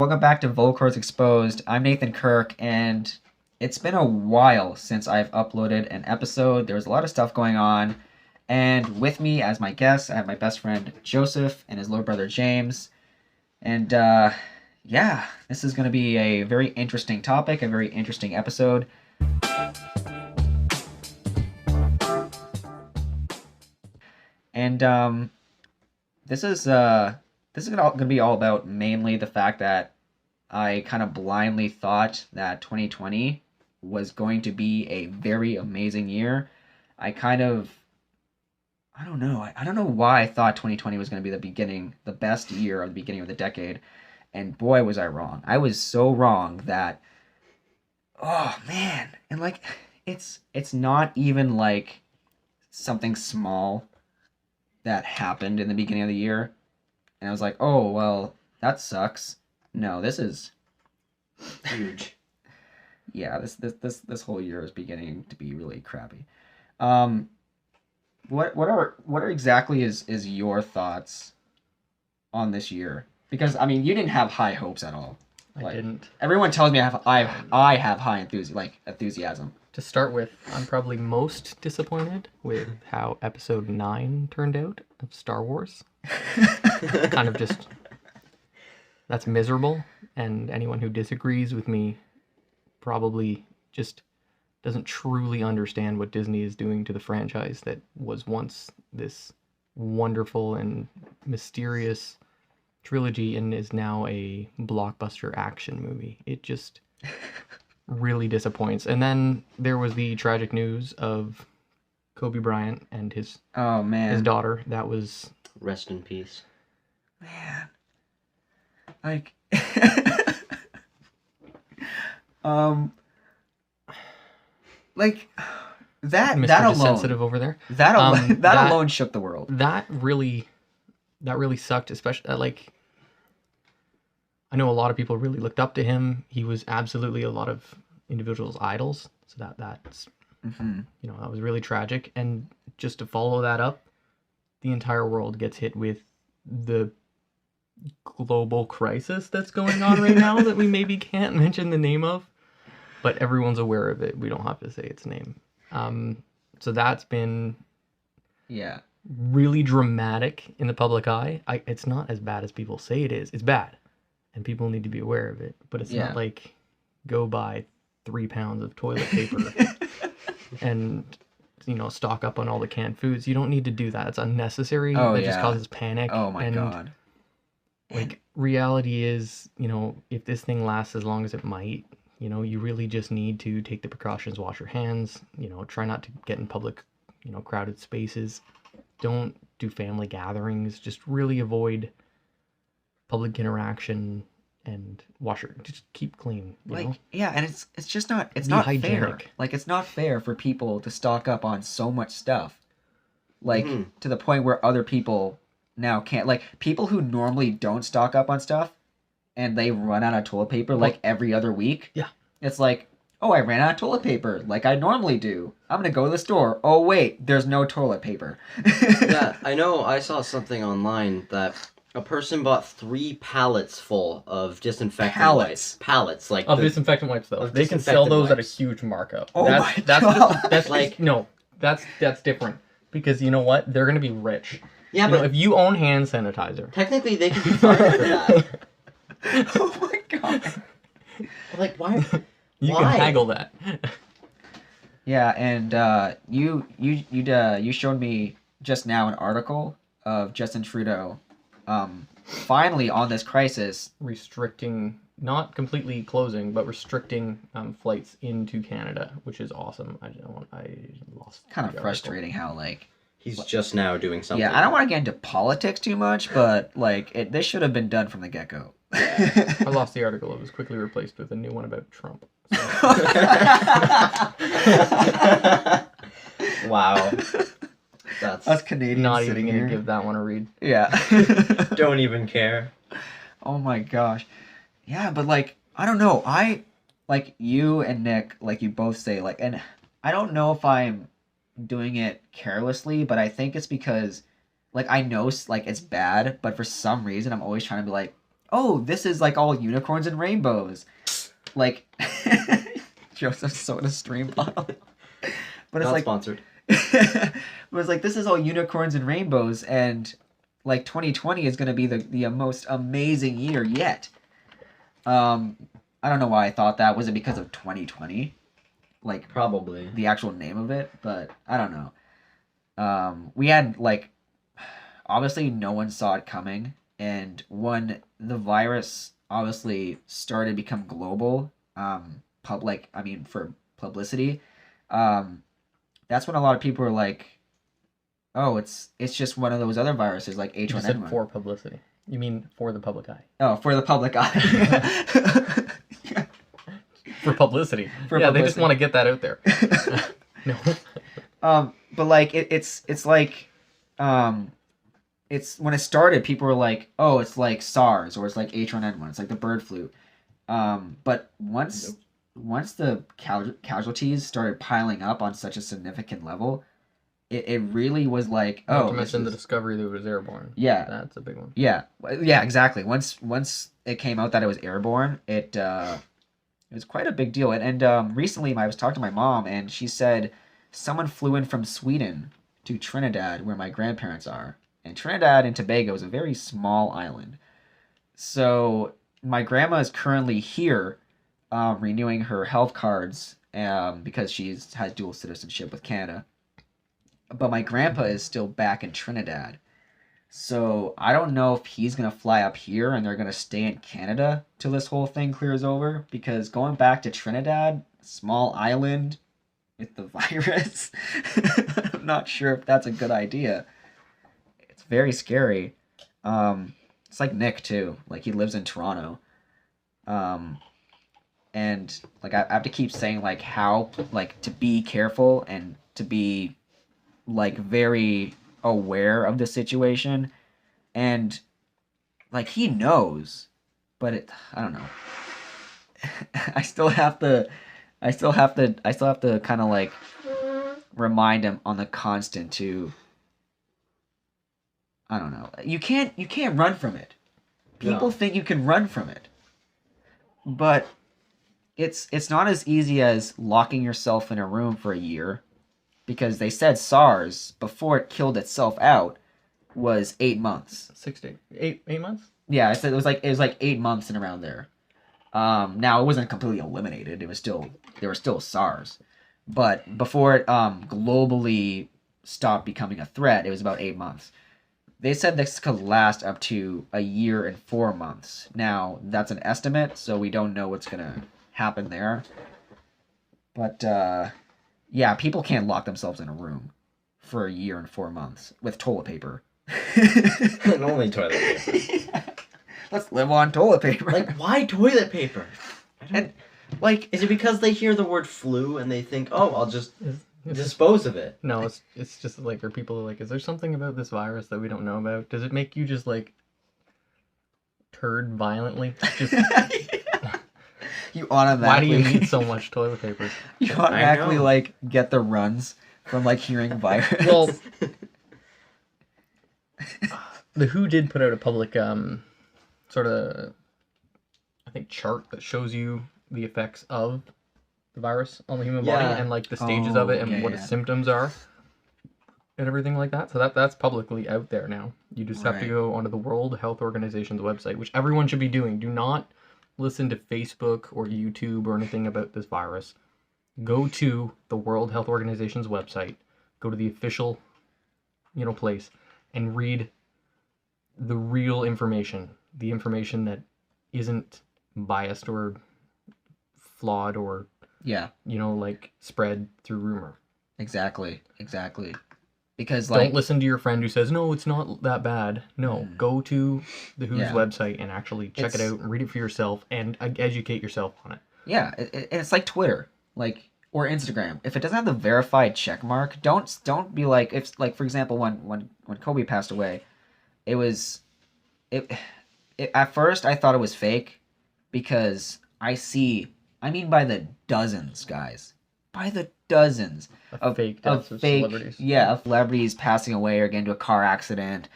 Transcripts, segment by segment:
Welcome back to Volcors Exposed. I'm Nathan Kirk, and it's been a while since I've uploaded an episode. There was a lot of stuff going on, and with me as my guest, I have my best friend Joseph and his little brother James. And yeah, this is going to be a very interesting topic, a very interesting episode. And this is going to be all about mainly the fact that I kind of blindly thought that 2020 was going to be a very amazing year. I don't know. I don't know why I thought 2020 was going to be the best year of the beginning of the decade. And boy, was I wrong. I was so wrong that, oh man. And like, it's not even like something small that happened in the beginning of the year. And I was like, oh, well, that sucks. No, this is huge. Yeah, this whole year is beginning to be really crappy. What are exactly is your thoughts on this year? Because I mean, you didn't have high hopes at all. I didn't. Everyone tells me I have high enthusiasm. To start with, I'm probably most disappointed with how Episode 9 turned out of Star Wars. Kind of just... That's miserable, and anyone who disagrees with me probably just doesn't truly understand what Disney is doing to the franchise that was once this wonderful and mysterious trilogy and is now a blockbuster action movie. It just really disappoints. And then there was the tragic news of Kobe Bryant and his daughter. That was... Rest in peace. Man. Like, like that Mr. that alone, Sensitive over there. That alone shook the world. That really sucked. Especially I know a lot of people really looked up to him. He was absolutely a lot of individuals' idols. So that's that was really tragic. And just to follow that up, the entire world gets hit with the global crisis that's going on right now that we maybe can't mention the name of, but everyone's aware of it. We don't have to say its name. So that's been really dramatic in the public eye. It's not as bad as people say it is. It's bad, and people need to be aware of it, but it's not like go buy 3 pounds of toilet paper and stock up on all the canned foods. You don't need to do that. It's unnecessary. That just causes panic. Oh my god. Like, reality is, if this thing lasts as long as it might, you really just need to take the precautions, wash your hands, try not to get in public, crowded spaces. Don't do family gatherings. Just really avoid public interaction and just keep clean. And it's just not, it's not hygienic. Fair. Like, it's not fair for people to stock up on so much stuff. Like, to the point where other people now can't, like, people who normally don't stock up on stuff and they run out of toilet paper like every other week. Yeah. It's like, oh, I ran out of toilet paper like I normally do. I'm going to go to the store. Oh, wait, there's no toilet paper. Yeah, I know. I saw something online that a person bought 3 pallets full of disinfectant wipes. Pallets. Like disinfectant wipes, though. They can sell those at a huge markup. Oh my God. That's like, no, that's different. Because you know what? They're going to be rich. Yeah, but if you own hand sanitizer, technically they can be fined for that. Oh my god! Like, why? You can haggle that. Yeah, and you showed me just now an article of Justin Trudeau, finally on this crisis restricting, not completely closing, but restricting flights into Canada, which is awesome. I lost. Kind of frustrating how he's just now doing something. Yeah, I don't want to get into politics too much, but this should have been done from the get-go. I lost the article. It was quickly replaced with a new one about Trump. So. Wow. That's Canadian. Not even going to give that one a read. Yeah. Don't even care. Oh my gosh. Yeah, but I don't know. You and Nick, you both say, and I don't know if I'm doing it carelessly, but I think it's because I know it's bad, but for some reason I'm always trying to be oh, this is like all unicorns and rainbows. Like, Joseph Soda stream bottle. But it's Not like, sponsored. but it's like, this is all unicorns and rainbows, and like 2020 is going to be the most amazing year yet. I don't know why I thought that. Was it because of 2020? Like, Probably. the actual name of it? But I don't know. We had, like, obviously no one saw it coming, and when the virus obviously started to become global, for publicity, that's when a lot of people were like, oh, it's just one of those other viruses like You just said H1N1. for publicity. You mean for the public eye? Oh, for the public eye. For publicity. For yeah, they just publicity. want to get that out there. No. But like it's like it's when it started, people were like, oh, it's like SARS or it's like H1N1, it's like the bird flu. But once the casualties started piling up on such a significant level, it really was like, Not oh, to mention the is... discovery that it was airborne. Yeah. That's a big one. Yeah, exactly. Once it came out that it was airborne, it was quite a big deal. And recently I was talking to my mom, and she said someone flew in from Sweden to Trinidad, where my grandparents are. And Trinidad and Tobago is a very small island. So my grandma is currently here, renewing her health cards, because she has dual citizenship with Canada. But my grandpa is still back in Trinidad. So I don't know if he's going to fly up here and they're going to stay in Canada till this whole thing clears over. Because going back to Trinidad, small island with the virus, I'm not sure if that's a good idea. It's very scary. It's like Nick too. Like, he lives in Toronto. And like I have to keep saying like how like to be careful and to be like very aware of the situation, and like he knows, but I don't know. I still have to kind of like remind him on the constant to, I don't know. You can't run from it. People No. think you can run from it, but it's not as easy as locking yourself in a room for a year, because they said SARS, before it killed itself out, was 8 months. 6 to 8 months? Yeah, I said it was like 8 months and around there. Now it wasn't completely eliminated. There was still SARS, but before it globally stopped becoming a threat, it was about 8 months. They said this could last up to a year and 4 months. Now that's an estimate, so we don't know what's gonna happen there. But yeah, people can't lock themselves in a room for a year and 4 months with toilet paper. And only toilet paper. Let's live on toilet paper. Like, why toilet paper? And like, Is it because they hear the word flu and they think, oh, I'll just It's dispose of it? No, it's just like, are people like, is there something about this virus that we don't know about? Does it make you just like turd violently? Just you why do automatically you need so much toilet paper? you automatically know. like get the runs from like hearing virus. Well, the WHO did put out a public sort of, I think, chart that shows you the effects of the virus on the human body Yeah. and like the stages of it and yeah, what yeah. its symptoms are and everything like that. So that's publicly out there now. You just have to Right. go onto the World Health Organization's website, which everyone should be doing. Do not listen to Facebook or YouTube or anything about this virus. Go to the World Health Organization's website, go to the official, place, and read the real information, the information that isn't biased or flawed or Yeah, like spread through rumor. exactly. Because Don't like, listen to your friend who says, no, it's not that bad. No, go to the WHO's Yeah. website and actually check it It's- out and read it for yourself and educate yourself on it. yeah, it's like Twitter, like, or Instagram. If it doesn't have the verified check mark, don't be like, if like, for example, when Kobe passed away, it was it at first I thought it was fake, because I mean by the dozens, guys, by the dozens Fake deaths of fake, celebrities. yeah, of celebrities passing away or getting into a car accident,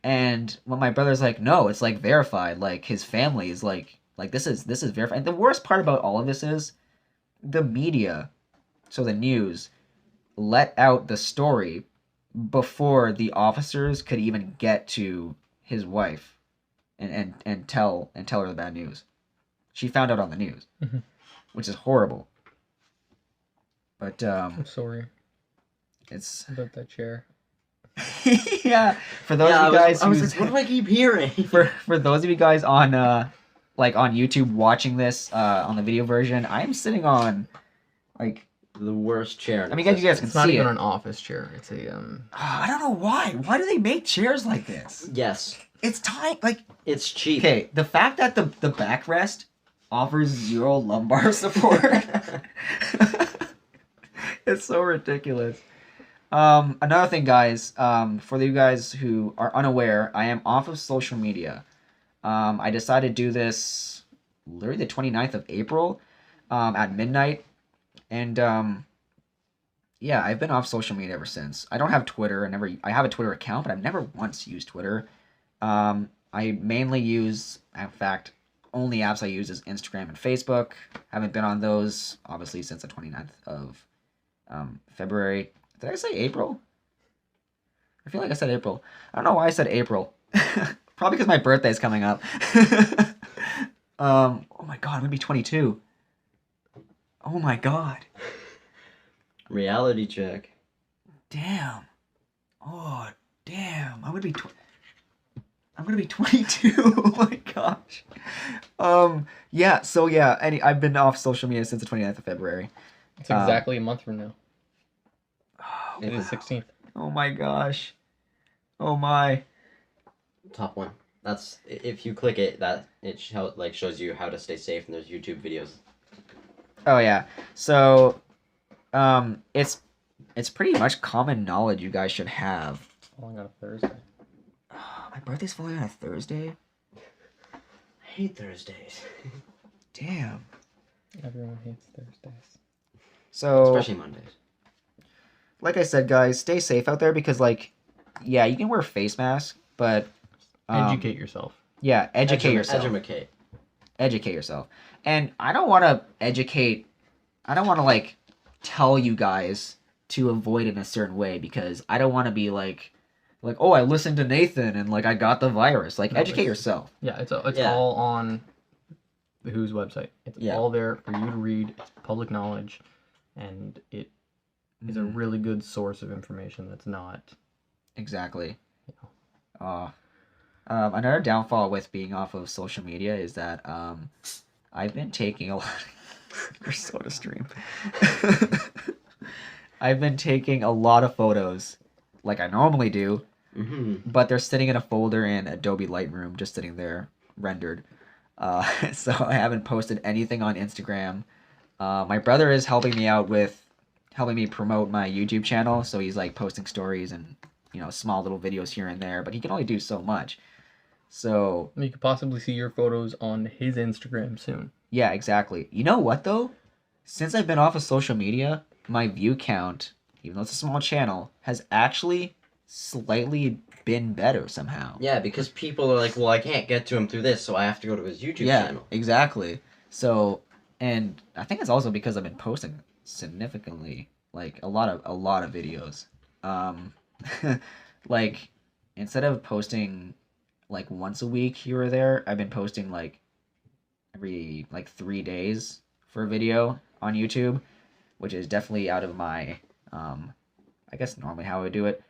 And when my brother's like, no, it's like verified. Like his family is like this is verified. And the worst part about all of this is the media, so the news, let out the story before the officers could even get to his wife and tell her the bad news. She found out on the news, which is horrible. But I'm sorry it's about that chair. yeah. For those of you guys, I was like, what do I keep hearing? For those of you guys on like on YouTube watching this on the video version, I'm sitting on like the worst chair. I mean, you guys can It's not see even it. an office chair. It's a I don't know why. Why do they make chairs like this? Yes, It's tight. Like it's cheap. okay, the fact that the backrest offers 0 lumbar support. It's so ridiculous. Another thing, guys, for you guys who are unaware, I am off of social media. I decided to do this literally the 29th of April at midnight. And yeah, I've been off social media ever since. I don't have Twitter. I have a Twitter account, but I've never once used Twitter. I mainly use, in fact, only apps I use is Instagram and Facebook. Haven't been on those, obviously, since the 29th of February. Did I say April? I feel like I said April. I don't know why I said April. Probably because my birthday's coming up. Oh my god, I'm gonna be 22. Oh my god. Reality check. Damn. Oh, damn. I'm gonna be 22. Oh my gosh. Yeah, so yeah, I've been off social media since the 29th of February. It's exactly a month from now. Oh, It is 16th. oh my gosh. Oh my. Top one. That's if you click it, that it shows you how to stay safe, and there's YouTube videos. Oh yeah. So it's pretty much common knowledge you guys should have. Falling on a Thursday. Oh, my birthday's falling on a Thursday? I hate Thursdays. Damn. Everyone hates Thursdays. So Especially Mondays. like I said, guys, stay safe out there because like yeah, you can wear a face mask, but Educate yourself. Yeah, educate yourself. Educate. Educate yourself. And I don't want to like tell you guys to avoid it in a certain way because I don't want to be like oh, I listened to Nathan and like I got the virus. Like No, educate yourself. Yeah, it's Yeah. all on the WHO's website. It's Yeah. all there for you to read. It's public knowledge, and it is a really good source of information that's not Exactly. Yeah. Another downfall with being off of social media is that I've been taking a lot. You're so to stream. I've been taking a lot of photos, like I normally do, but they're sitting in a folder in Adobe Lightroom, just sitting there rendered. So I haven't posted anything on Instagram. My brother is helping me promote my YouTube channel, so he's like posting stories and small little videos here and there, but he can only do so much. So You could possibly see your photos on his Instagram soon. yeah, exactly. You know what though? Since I've been off of social media, my view count, even though it's a small channel, has actually slightly been better somehow. Yeah, because people are like, well, I can't get to him through this, so I have to go to his YouTube Yeah, channel. exactly. So, and I think it's also because I've been posting significantly, like a lot of videos. Like instead of posting like once a week here or there, I've been posting like every like 3 days for a video on YouTube, which is definitely out of my I guess normally how I would do it.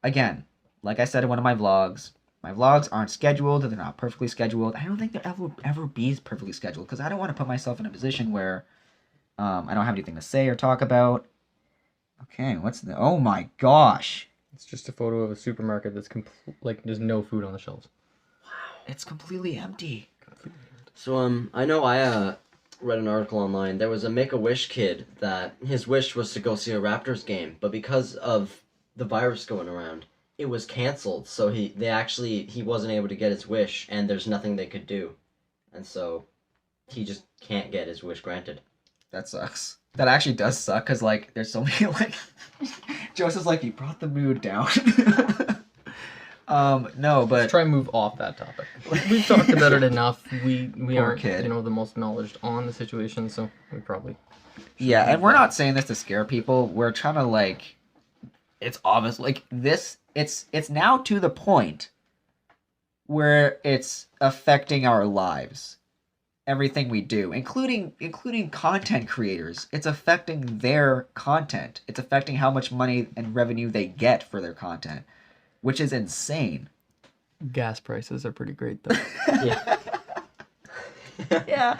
Again, like I said in one of my vlogs aren't scheduled, they're not perfectly scheduled. I don't think they'll ever be perfectly scheduled because I don't want to put myself in a position where I don't have anything to say or talk about. Okay, oh my gosh. It's just a photo of a supermarket that's like there's no food on the shelves. It's completely empty. So I know I read an article online. There was a Make-A-Wish kid that his wish was to go see a Raptors game, but because of the virus going around, it was canceled. So he wasn't able to get his wish, and there's nothing they could do, and so he just can't get his wish granted. That sucks. That actually does suck because like there's so many like Joseph's like you brought the mood down. No, Let's but try and move off that topic. We've talked about it enough. We Poor aren't kid. the most knowledge on the situation, so we probably yeah, and leave we're that. not saying this to scare people. We're trying to like, it's obvious like this. It's now to the point where it's affecting our lives, everything we do, including content creators. It's affecting their content. It's affecting how much money and revenue they get for their content, which is insane. Gas prices are pretty great though. Yeah. Yeah.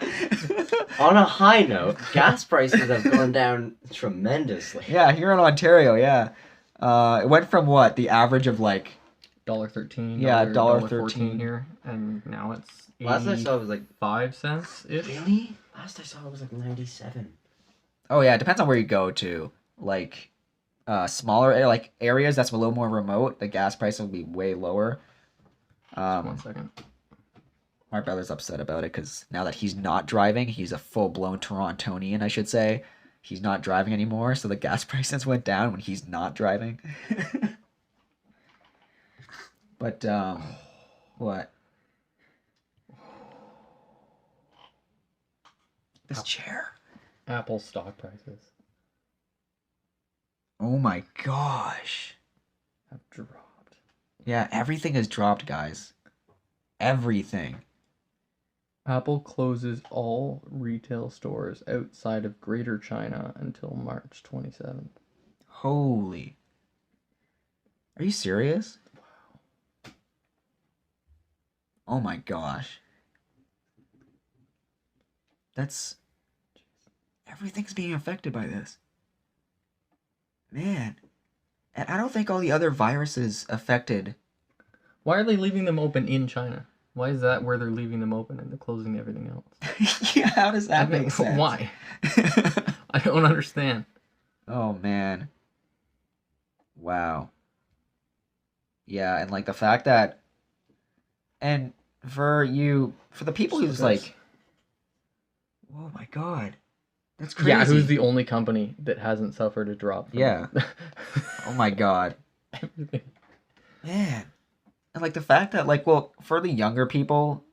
On a high note, gas prices have gone down tremendously. Yeah, here in Ontario, yeah. It went from what? The average of like $1.13, Yeah, $1.14 $1.13 here, and now it's Last I saw it was like 5 cents ish. really. Last I saw it was like 97. Oh yeah, it depends on where you go to. Like smaller like areas that's a little more remote, the gas price will be way lower. 1 second. My brother's upset about it because now that he's not driving, he's a full-blown Torontonian, I should say. He's not driving anymore, so the gas prices went down when he's not driving. But what? This chair. Apple stock prices Oh my gosh. have dropped. Yeah, everything has dropped, guys. Everything. Apple closes all retail stores outside of Greater China until March 27th. Holy. Are you serious? Oh my gosh. That's... Everything's being affected by this. Man. And I don't think all the other viruses affected... Why are they leaving them open in China? Why is that where they're leaving them open and they're closing everything else? Yeah, how does that make sense? Why? I don't understand. Oh man. Wow. Yeah, and like the fact that and for the people who's like oh my god. That's crazy. Yeah, who's the only company that hasn't suffered a drop? Yeah. Oh my god. Everything. Man. And like the fact that like well, for the younger people,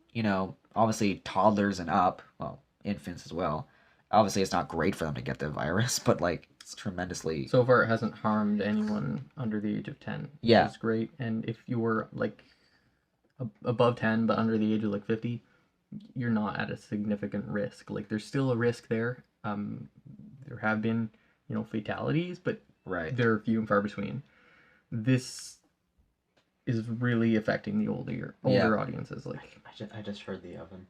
obviously toddlers and up, well, infants as well. Obviously it's not great for them to get the virus, but like it's tremendously So far, it hasn't harmed anyone under the age of 10. Yeah. Which is great. And if you were like above 10 but under the age of like 50, you're not at a significant risk. Like there's still a risk there. There have been, fatalities, but right. they're few and far between. This is really affecting the older audiences. Like I just heard the oven.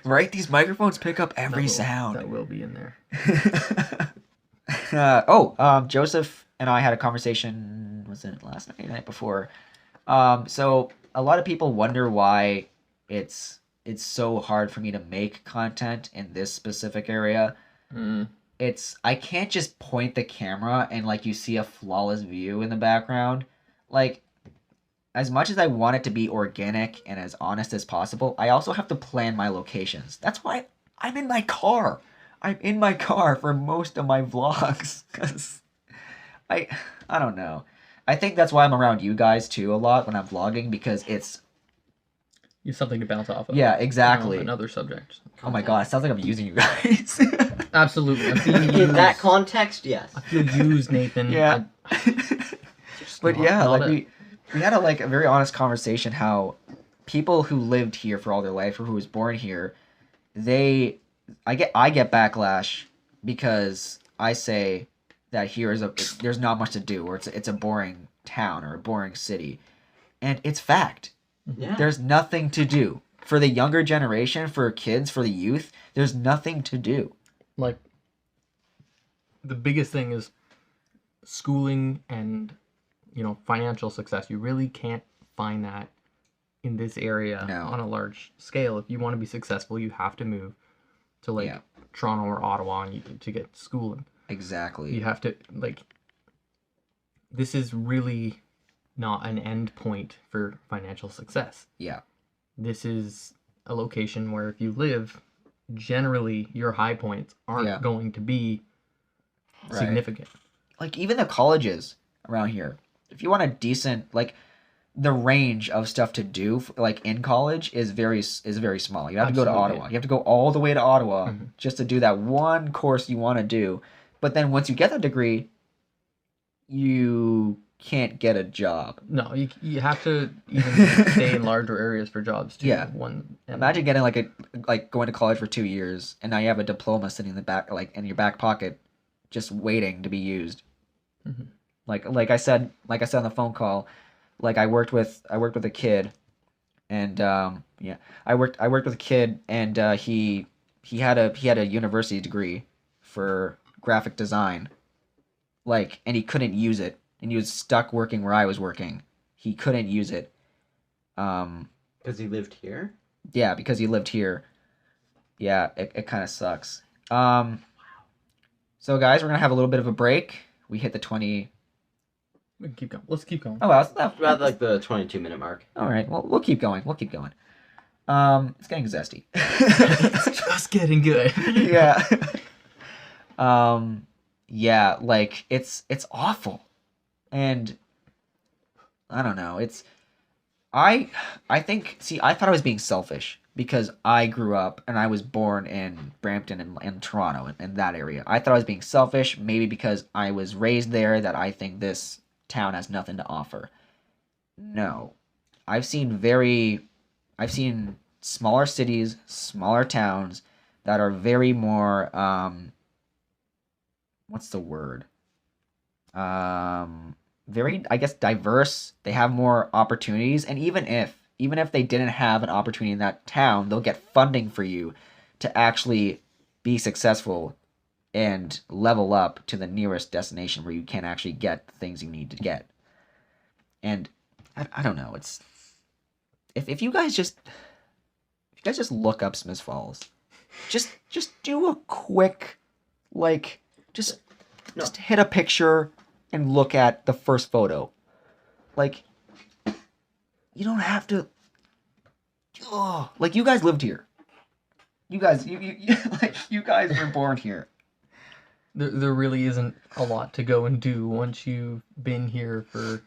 Right? These microphones pick up every that sound. will be in there. Joseph and I had a conversation, was it last night or the night before? So a lot of people wonder why it's so hard for me to make content in this specific area. I can't just point the camera and like you see a flawless view in the background. Like as much as I want it to be organic and as honest as possible, I also have to plan my locations. That's why I'm in my car. I'm in my car for most of my vlogs because I don't know. I think that's why I'm around you guys too a lot when I'm vlogging because it's You have something to bounce off of. yeah, exactly. Another subject. Oh my god, it sounds like I'm using you guys. Absolutely. I feel In used. that context, yes. I feel used, Nathan. Yeah. But not- yeah, not like a- we had a very honest conversation how people who lived here for all their life or who was born here, I get backlash because I say that here there's not much to do or it's a boring town or a boring city. And it's fact. Yeah. There's nothing to do. For the younger generation, for kids, for the youth, there's nothing to do. Like, the biggest thing is schooling and, financial success. You really can't find that in this area No. on a large scale. If you want to be successful, you have to move to, like, Yeah. Toronto or Ottawa to get schooling. Exactly. You have to, like, this is really not an end point for financial success. Yeah. This is a location where if you live, generally your high points aren't Yeah. going to be Right. significant. Like even the colleges around here, if you want a decent like the range of stuff to do like in college is very small. You have to go to Absolutely. Ottawa. You have to go all the way to Ottawa Mhm. just to do that one course you want to do. But then once you get that degree, you can't get a job. No, you have to even stay in larger areas for jobs too. Yeah. And Imagine getting like going to college for 2 years and now you have a diploma sitting in the back like in your back pocket, just waiting to be used. Mhm. Like I said on the phone call, like I worked with a kid, and yeah, I worked with a kid, and he had a university degree for graphic design, like, and he couldn't use it, and he was stuck working where I was working. He couldn't use it. Um, Because he lived here? yeah, because he lived here. Yeah, it kind of sucks. So guys, we're gonna have a little bit of a break. We hit the 20. We can keep going. Let's keep going. Oh, well, that's Rather like the 22-minute mark. all right. Well, we'll keep going. We'll keep going. It's getting zesty. It's just getting good. Yeah. Yeah, like it's awful. And I don't know. I think, see, I thought I was being selfish because I grew up and I was born in Brampton and Toronto in that area. I thought I was being selfish maybe because I was raised there, that I think this town has nothing to offer. No. I've seen smaller cities, smaller towns that are very more what's the word? Very, I guess, diverse. They have more opportunities, and even if they didn't have an opportunity in that town, they'll get funding for you to actually be successful and level up to the nearest destination where you can actually get the things you need to get. And I don't know, it's if you guys just look up Smith Falls, just do a quick, like, just hit a picture and look at the first photo. Like, you don't have to. Oh, like, you guys lived here. You guys, like, you guys were born here. There really isn't a lot to go and do once you've been here for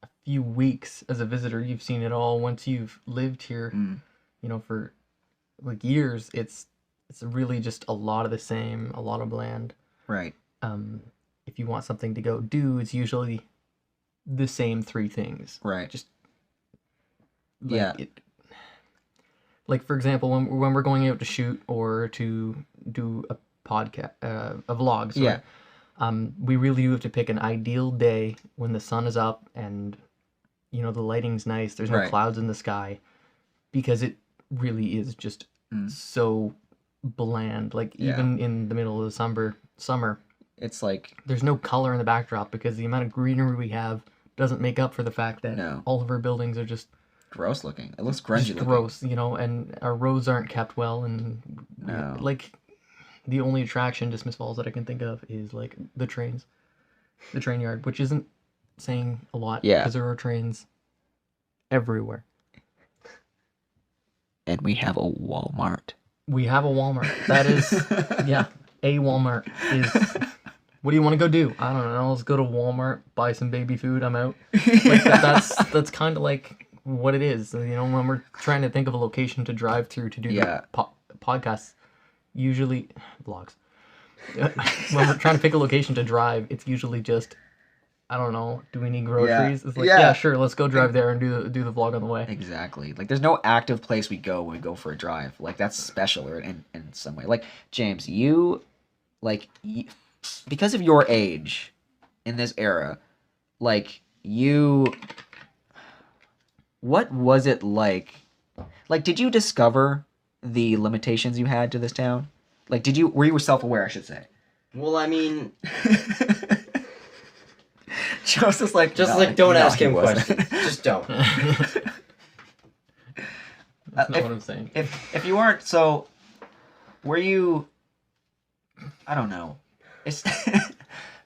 a few weeks as a visitor. You've seen it all. Once you've lived here, for like years, it's really just a lot of the same, a lot of bland. Right. If you want something to go do, it's usually the same three things. Right. Just yeah. Like, for example, when we're going out to shoot or to do a podcast, a vlog. Sorry, Yeah. We really do have to pick an ideal day when the sun is up and the lighting's nice. There's no Right. clouds in the sky, because it really is just so bland. Like, Yeah. even in the middle of the summer, It's like, there's no color in the backdrop because the amount of greenery we have doesn't make up for the fact that No. all of our buildings are just gross looking. It looks grungy looking. gross, and our roads aren't kept well, and No. like, the only attraction to Smith Falls that I can think of is like the train yard, which isn't saying a lot, Yeah. because there are trains everywhere. And we have a Walmart. We have a Walmart. That is, yeah, a Walmart is. What do you want to go do? I don't know. Let's go to Walmart, buy some baby food. I'm out. Like, that's kind of like what it is. When we're trying to think of a location to drive through to do Yeah. podcasts, usually vlogs. When we're trying to pick a location to drive, it's usually just, I don't know. Do we need groceries? It's like, Yeah. yeah, sure. Let's go drive there and do the vlog on the way. Exactly. Like, there's no active place we go when we go for a drive. Like, that's special or in some way. Like, James, because of your age in this era, like, what was it like? Like, did you discover the limitations you had to this town? Like, were you self-aware, I should say? Well, I mean, Joseph's like, just "No, like, don't no, ask he him wasn't." questions. Just don't. That's not what I'm saying. If you weren't, so were you? I don't know.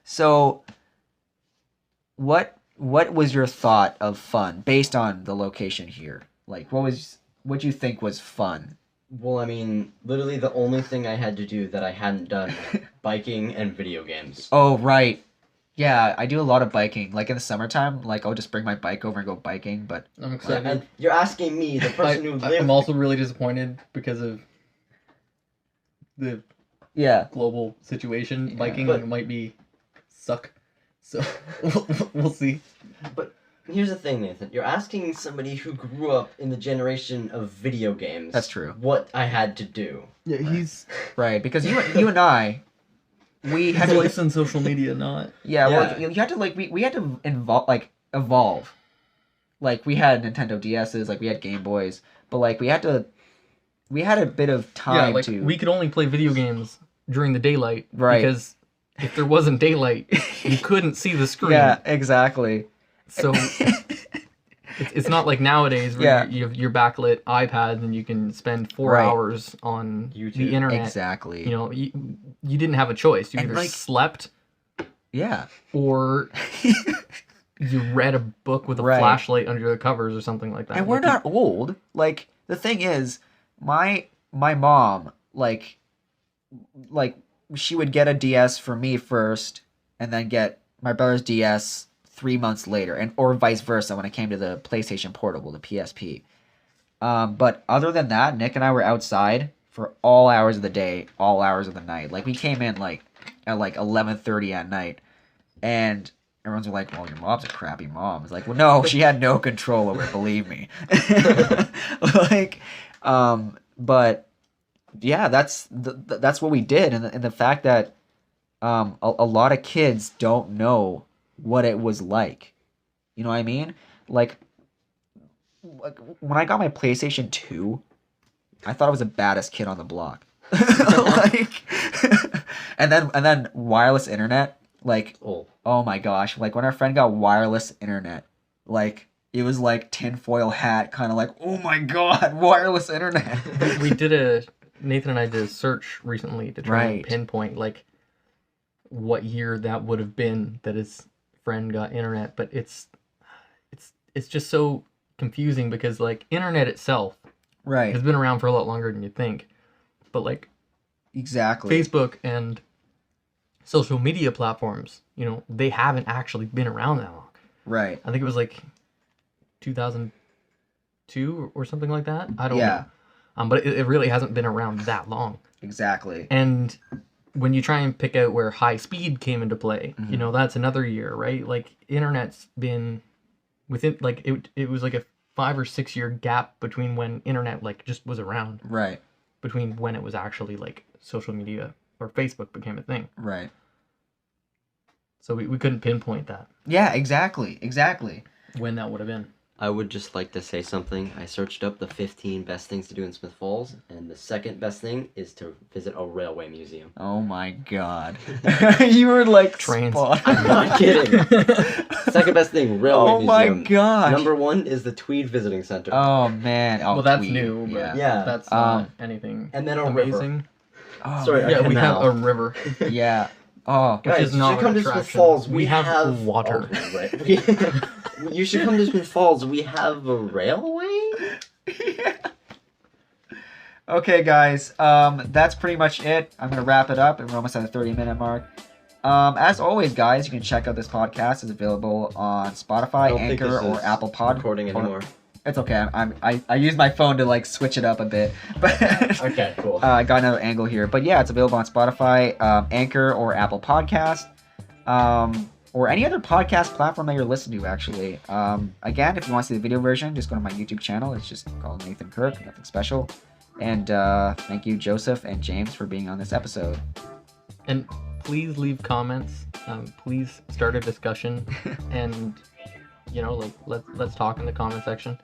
So what was your thought of fun based on the location here? Like, what do you think was fun? Well, I mean, literally the only thing I had to do that I hadn't done, biking and video games. Oh, right. Yeah, I do a lot of biking. Like in the summertime, like I'll just bring my bike over and go biking. But I'm excited. And you're asking me, the person who lived. I'm also really disappointed because of the yeah, global situation. Yeah. Biking But- might be suck. So we'll see. But here's the thing, Nathan. You're asking somebody who grew up in the generation of video games. That's true. What I had to do. Yeah, he's right. Because you and I, we had to like, on social media, not. yeah, Yeah. Well, you had to like we had to evolve. Like we had Nintendo DSs, like we had Game Boys, but like we had a bit of time to. We could only play video games during the daylight, Right. Because if there wasn't daylight, you couldn't see the screen. Yeah, exactly. So it's not like nowadays where Yeah. you have your backlit iPad and you can spend 4 Right. hours on YouTube. the internet. Exactly. You know, you didn't have a choice. You And, either like- slept Yeah. or you read a book with a Right. flashlight under the covers or something like that. And we're Like, not old. Like the thing is, my mom like she would get a DS for me first, and then get my brother's DS 3 months later, and or vice versa when it came to the PlayStation Portable, the PSP. But other than that, Nick and I were outside for all hours of the day, all hours of the night. Like we came in like at like 11:30 at night, and everyone's like, "Well, your mom's a crappy mom." It's like, well, no, she had no control over it. Believe me. Like, but yeah, that's what we did, and the fact that a lot of kids don't know what it was like. You know what I mean? Like when I got my PlayStation 2, I thought I was the baddest kid on the block. Like, and then wireless internet, like, oh my gosh, like when our friend got wireless internet, like it was like tinfoil hat, kind of like, oh my god, wireless internet. Nathan and I did a search recently to try and Right. pinpoint like what year that would have been that his friend got internet, but it's just so confusing because like internet itself Right. has been around for a lot longer than you think, but like Exactly. Facebook and social media platforms, you know, they haven't actually been around that long. Right. I think it was like 2002 or something like that. I don't Yeah. know. But it really hasn't been around that long. Exactly. And when you try and pick out where high speed came into play, you know, that's another year, right? Like internet's been within like it was like a 5 or 6 year gap between when internet like just was around, Right. between when it was actually like social media or Facebook became a thing. Right. So we couldn't pinpoint that, Yeah, exactly. Exactly. when that would have been. I would just like to say something. I searched up the 15 best things to do in Smith Falls, and the second best thing is to visit a railway museum. Oh my god. You were like Trains. spot I'm on. not kidding. Second best thing, railway Oh my museum. gosh. Number 1 is the Tweed Visiting Center. Oh man. Oh, Well, that's Tweed. new, but Yeah. Yeah. that's Um, not anything and then a river. amazing. Oh, Sorry, man. Yeah, we have canal. a river. Yeah. Oh. Which Guys, is not you should come an to Smith attraction. Falls. We have water. Oh, right. You should come to Smith Falls. We have a railway? Okay, guys. That's pretty much it. I'm gonna wrap it up, and we're almost at the 30-minute mark. As always, guys, you can check out this podcast. It's available on I Spotify, don't think Anchor, this or is Apple Pod. recording anymore. It's okay. I use my phone to like switch it up a bit, but Okay, cool. I got another angle here. But yeah, it's available on Spotify, Anchor, or Apple Podcast, or any other podcast platform that you're listening to. Actually, again, if you want to see the video version, just go to my YouTube channel. It's just called Nathan Kirk. Nothing special. And thank you, Joseph and James, for being on this episode. And please leave comments. Please start a discussion, and you know, like let's talk in the comment section.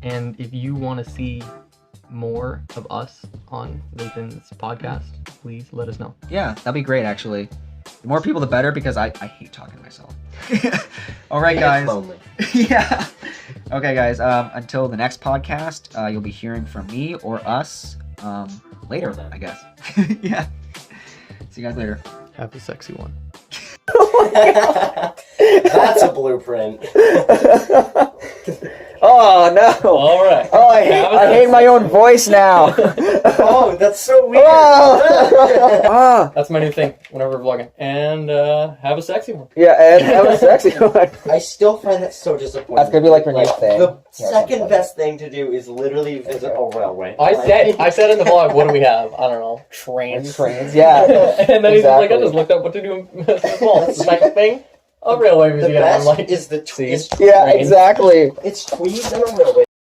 And if you want to see more of us on Nathan's podcast, please let us know. Yeah, that'd be great. Actually, the more people, the better, because I hate talking to myself. All right, guys. It's lonely. Yeah. Okay, guys. Until the next podcast, you'll be hearing from me or us later, Or them. I guess. Yeah. See you guys later. Have a sexy one. That's a blueprint. Oh no! All right. Oh, I hate my own voice now. Oh, that's so weird. Oh. That's my new thing whenever we're vlogging. And have a sexy one. Yeah, and that was sexy one. I still find that so disappointing. That's gonna be like your new thing. The second best thing to do is literally visit a railway. I said in the vlog, what do we have? I don't know, trains. Trains, yeah. And then he's just like, I Exactly. just looked up what to do in small. The second thing, a railway The museum. I'm best like, is the see? Yeah, exactly. It's tweeds and a railway.